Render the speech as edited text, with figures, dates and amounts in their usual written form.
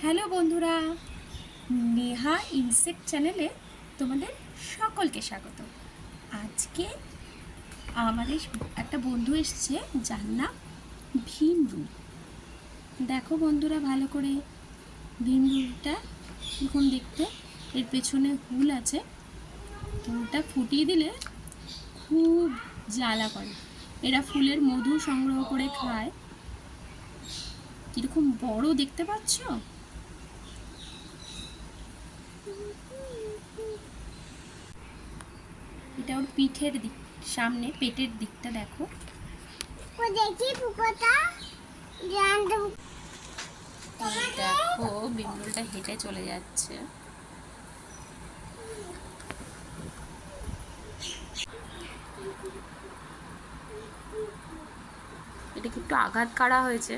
Hello বন্ধুরা, Neha insect চ্যানেলে তোমাদের সকলকে স্বাগত। আজকে আমাদের একটা বন্ধু এসছে যার নাম ভীমরুল। দেখো বন্ধুরা ভালো করে, ভীমরুলটা এখন দেখতে, এর পেছনে হুল আছে। হুলটা ফুটিয়ে দিলে খুব জ্বালা করে। এরা ফুলের মধু সংগ্রহ করে খায়। কীরকম বড় দেখতে পাচ্ছ? এটা ওর পিঠের দিক, সামনে পেটের দিকটা দেখো। দেখো বিমলটা হেঁটে চলে যাচ্ছে। এটাকে একটু আঘাত করা হয়েছে,